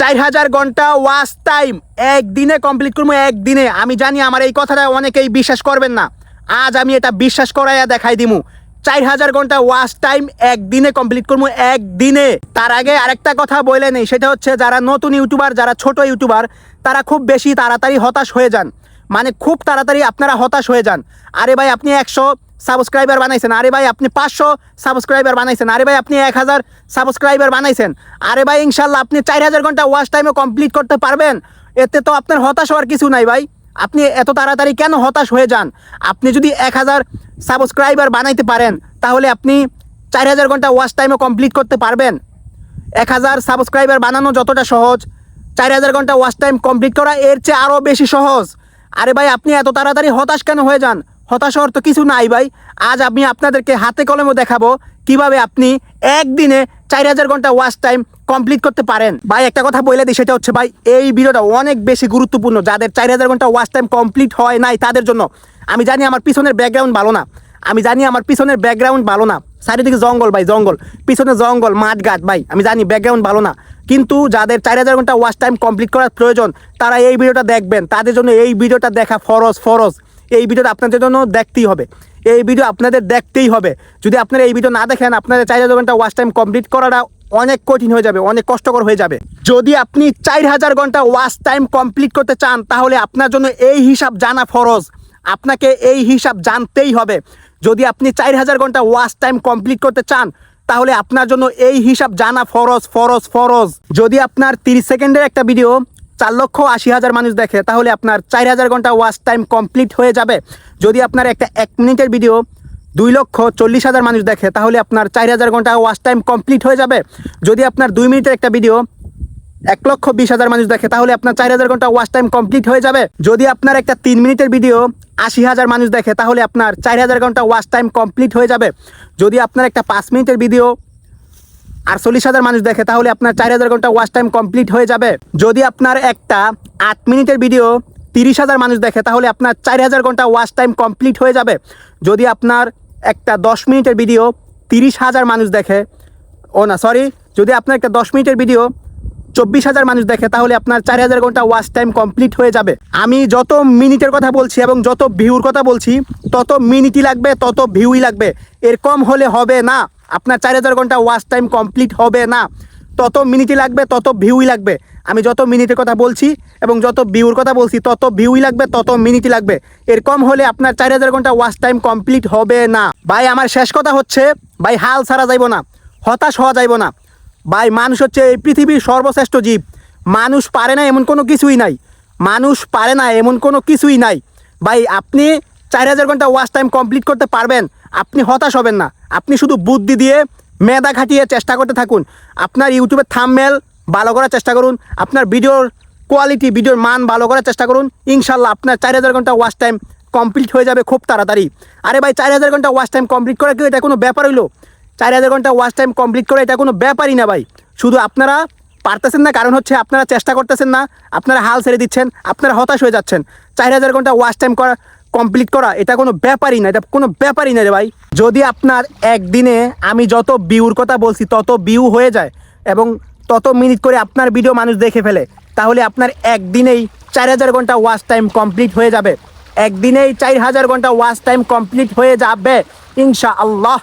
4000 ঘন্টা watch time একদিনে complete করবো, একদিনে। আমি জানি আমার এই কথাটা অনেকেই বিশ্বাস করবেন না, আজ আমি এটা বিশ্বাস করাইয়া দেখাই দিমু। 4000 ঘন্টা ওয়াচ টাইম একদিনে কমপ্লিট করবো, একদিনে। তার আগে আরেকটা কথা বলে নেই, সেটা হচ্ছে যারা নতুন ইউটিউবার, যারা ছোট ইউটিউবার, তারা খুব বেশি তাড়াতাড়ি হতাশ হয়ে যান। মানে খুব তাড়াতাড়ি আপনারা হতাশ হয়ে যান। আরে ভাই আপনি 100 সাবস্ক্রাইবার বানাইছেন, আরে ভাই আপনি 500 সাবস্ক্রাইবার বানাইছেন, আরে ভাই আপনি 1000 সাবস্ক্রাইবার বানাইছেন, আরে ভাই ইনশাল্লাহ আপনি 4000 ঘন্টা ওয়াচ টাইমে কমপ্লিট করতে পারবেন। এতে তো আপনার হতাশ হওয়ার কিছু নাই ভাই। আপনি এত তাড়াতাড়ি কেন হতাশ হয়ে যান? আপনি যদি 1000 সাবস্ক্রাইবার বানাইতে পারেন, তাহলে আপনি 4000 ঘন্টা ওয়াচ টাইমে কমপ্লিট করতে পারবেন। 1000 সাবস্ক্রাইবার বানানো যতটা সহজ, 4000 ঘন্টা ওয়াচ টাইম কমপ্লিট করা এর চেয়ে আরও বেশি সহজ। আরে ভাই আপনি এত তাড়াতাড়ি হতাশ কেন হয়ে যান? হতাশ হওয়ার তো কিছু নাই ভাই। আজ আমি আপনাদেরকে হাতে কলমে দেখাবো কিভাবে আপনি একদিনে 4000 ঘন্টা ওয়াচ টাইম কমপ্লিট করতে পারেন। ভাই একটা কথা বলে দিই, সেটা হচ্ছে ভাই এই ভিডিওটা অনেক বেশি গুরুত্বপূর্ণ। যাদের 4000 ঘন্টা ওয়াচ টাইম কমপ্লিট হয় নাই তাদের জন্য। আমি জানি আমার পিছনের ব্যাকগ্রাউন্ড ভালো না, আমি জানি আমার পিছনের ব্যাকগ্রাউন্ড ভালো না, চারিদিকে জঙ্গল ভাই, জঙ্গল, পিছনে জঙ্গল, মাঠঘাট ভাই, আমি জানি ব্যাকগ্রাউন্ড ভালো না। কিন্তু যাদের 4000 ঘন্টা ওয়াচ টাইম কমপ্লিট করার প্রয়োজন, তারা এই ভিডিওটা দেখবেন। তাদের জন্য এই ভিডিওটা দেখা ফরজ। এই ভিডিওটা আপনাদের জন্য দেখতেই হবে, এই ভিডিও আপনাদের দেখতেই হবে। যদি আপনারা এই ভিডিও না দেখেন, আপনাদের 4000 ঘন্টা ওয়াচ টাইম কমপ্লিট করাটা অনেক কঠিন হয়ে যাবে, অনেক কষ্টকর হয়ে যাবে। যদি আপনি 4000 ঘন্টা ওয়াচ টাইম কমপ্লিট করতে চান, তাহলে আপনার জন্য এই হিসাব জানা ফরজ। আপনাকে এই হিসাব জানতেই হবে। যদি আপনি 4000 ঘন্টা ওয়াচ টাইম কমপ্লিট করতে চান, তাহলে আপনার জন্য এই হিসাব জানা ফরজ। যদি আপনার 30 সেকেন্ডের একটা ভিডিও 4,80,000 মানুষ দেখে, তাহলে আপনার 4000 ঘন্টা ওয়াচ টাইম কমপ্লিট হয়ে যাবে। যদি আপনার একটা 1 মিনিটের ভিডিও 2,40,000 মানুষ দেখে, তাহলে আপনার 4000 ঘন্টা ওয়াচ টাইম কমপ্লিট হয়ে যাবে। যদি আপনার 2 মিনিটের একটা ভিডিও 1,20,000 মানুষ দেখে, তাহলে আপনার 4000 ঘন্টা ওয়াচ টাইম কমপ্লিট হয়ে যাবে। যদি আপনার একটা 3 মিনিটের ভিডিও 80,000 মানুষ দেখে, তাহলে আপনার 4000 ঘন্টা ওয়াচ টাইম কমপ্লিট হয়ে যাবে। যদি আপনার একটা 5 মিনিটের ভিডিও 48,000 মানুষ দেখে, তাহলে আপনার 4000 ঘন্টা ওয়াচ টাইম কমপ্লিট হয়ে যাবে। যদি আপনার একটা 8 মিনিটের ভিডিও 30,000 মানুষ দেখে, তাহলে আপনার 4000 ঘন্টা ওয়াচ টাইম কমপ্লিট হয়ে যাবে। যদি আপনার একটা 10 মিনিটের ভিডিও 30,000 মানুষ দেখে, যদি আপনার একটা 10 মিনিটের ভিডিও 24,000 মানুষ দেখে, তাহলে আপনার 4000 ঘন্টা ওয়াচ টাইম কমপ্লিট হয়ে যাবে। আমি যত মিনিটের কথা বলছি এবং যত ভিউর কথা বলছি, তত মিনিটই লাগবে, তত ভিউই লাগবে। এর কম হলে হবে না, আপনার 4000 ঘন্টা ওয়াচ টাইম কমপ্লিট হবে না। তত মিনিটই লাগবে, তত ভিউই লাগবে। আমি যত মিনিটের কথা বলছি এবং যত ভিউর কথা বলছি, তত ভিউই লাগবে, তত মিনিটই লাগবে। এর কম হলে আপনার 4000 ঘন্টা ওয়াচ টাইম কমপ্লিট হবে না। ভাই আমার শেষ কথা হচ্ছে, ভাই হাল ছাড়া যাইব না, হতাশ হওয়া যাইব না। ভাই মানুষ হচ্ছে এই পৃথিবীর সর্বশ্রেষ্ঠ জীব। মানুষ পারে না এমন কোনো কিছুই নাই, মানুষ পারে না এমন কোনো কিছুই নাই। ভাই আপনি 4000 ঘন্টা ওয়াচ টাইম কমপ্লিট করতে পারবেন, আপনি হতাশ হবেন না। আপনি শুধু বুদ্ধি দিয়ে, মেধা খাটিয়ে চেষ্টা করতে থাকুন। আপনার ইউটিউবের থাম্বনেল ভালো করার চেষ্টা করুন, আপনার ভিডিওর কোয়ালিটি, ভিডিওর মান ভালো করার চেষ্টা করুন। ইনশাল্লাহ আপনার 4000 ঘন্টা ওয়াচ টাইম কমপ্লিট হয়ে যাবে খুব তাড়াতাড়ি। আরে ভাই 4000 ঘন্টা ওয়াচ টাইম কমপ্লিট করে কেউ এটা কোনো ব্যাপার হইলো? 4000 ঘন্টা ওয়াচ টাইম কমপ্লিট করে এটা কোনো ব্যাপারই না ভাই। শুধু আপনারা পারতেছেন না, কারণ হচ্ছে আপনারা চেষ্টা করতেছেন না, আপনারা হাল ছেড়ে দিচ্ছেন, আপনারা হতাশ হয়ে যাচ্ছেন। 4000 ঘন্টা ওয়াচ টাইম কমপ্লিট করা এটা কোনো ব্যাপারই না, এটা কোনো ব্যাপারই না রে ভাই। যদি আপনার একদিনে আমি যত ভিউর কথা বলছি তত ভিউ হয়ে যায় এবং তত মিনিট করে আপনার ভিডিও মানুষ দেখে ফেলে, তাহলে আপনার একদিনেই 4000 ঘন্টা ওয়াচ টাইম কমপ্লিট হয়ে যাবে। একদিনেই 4000 ঘন্টা ওয়াচ টাইম কমপ্লিট হয়ে যাবে ইনশাআল্লাহ।